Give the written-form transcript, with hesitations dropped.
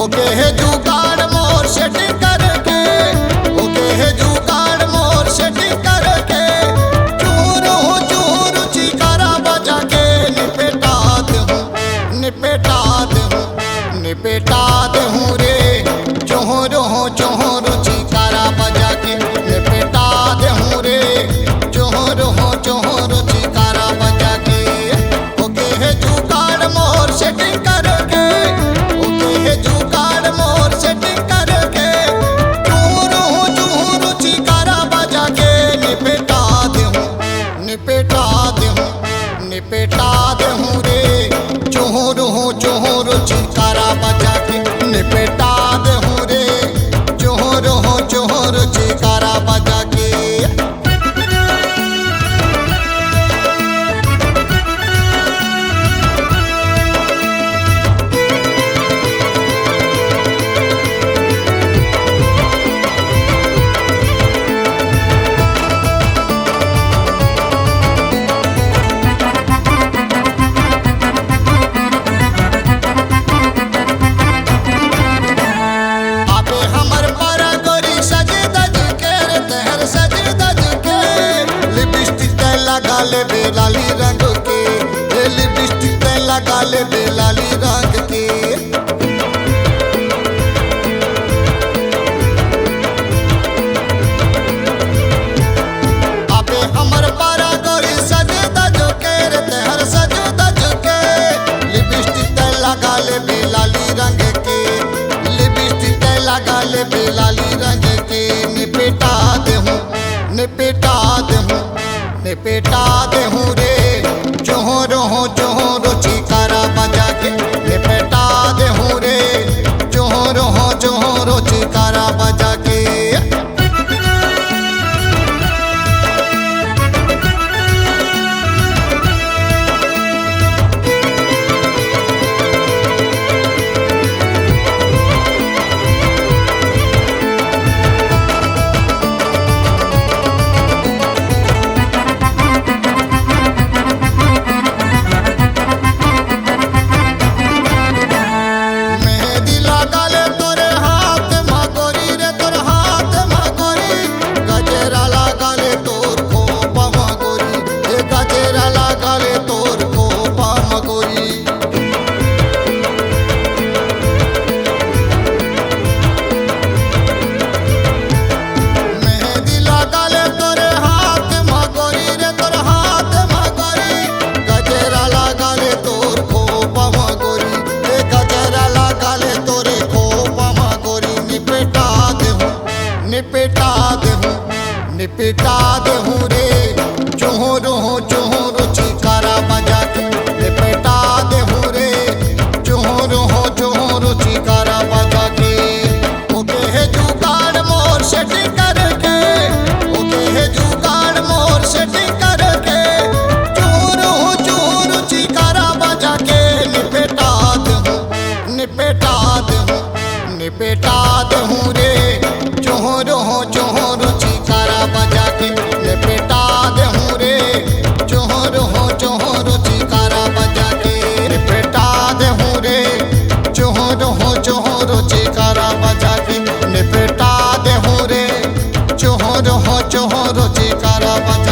ओके है जुगाड़ मोर सेटिंग करके, ओके है जुगाड़ मोर सेटिंग करके, चूरू चूरू चिकारा बजा के निपेटा दूं, निपेटा दूं, निपेटा दूं रे चोहरो चोहरो चिकारा बजा के निपेटा दूं रे चोहरो चोहरो चिकारा बजा के। ओके है जुगाड़ मोर सेटिंग करके, ओके है जुगाड़ मोर सेटिंग करके, चूरू चूरू चिकारा बजा के निपेटा दूं, निपेटा दूं, निपेटा दूं रे चोहरो चोहरो चिकारा बजा के निपेटा दूं रे चोहरो चोहरो चिकारा बजा के। लगाले बेलाली रंग के, लिपस्टिक लगाले बेलाली रंग के, अबे हमर पारा गोरी सजे दज के रे तेहर सजे दज के, लिपस्टिक लगाले बेलाली रंग के, लिपस्टिक लगाले बेलाली रंग के, निपेटा देहूं, निपेटा देहूं, निपेटा दूं रे चोहरो चोहरो चिकारा बजा के निपेटा दूं रे चोहरो चोहरो चिकारा बजा के। निपेटा दूं, निपेटा दूं रे चोहरो चोहरो चिकारा बजा के निपेटा दूं रे चोहरो चोहरो चिकारा बजा के। ओके है जुगाड़ मोर सेटिंग करके, ओके है जुगाड़ मोर सेटिंग करके, चूरू चूरू चिकारा बजा के निपेटा दूं, निपेटा दूं, निपेटा दूं रे चोहरो चोहरो चिकारा बजा के निपेटा दूं रे चोहरो चोहरो चिकारा बजा के निपेटा दूं रे चोहरो चोहरो चिकारा बजा के निपेटा दूं रे चोहरो चोहरो चिकारा बजा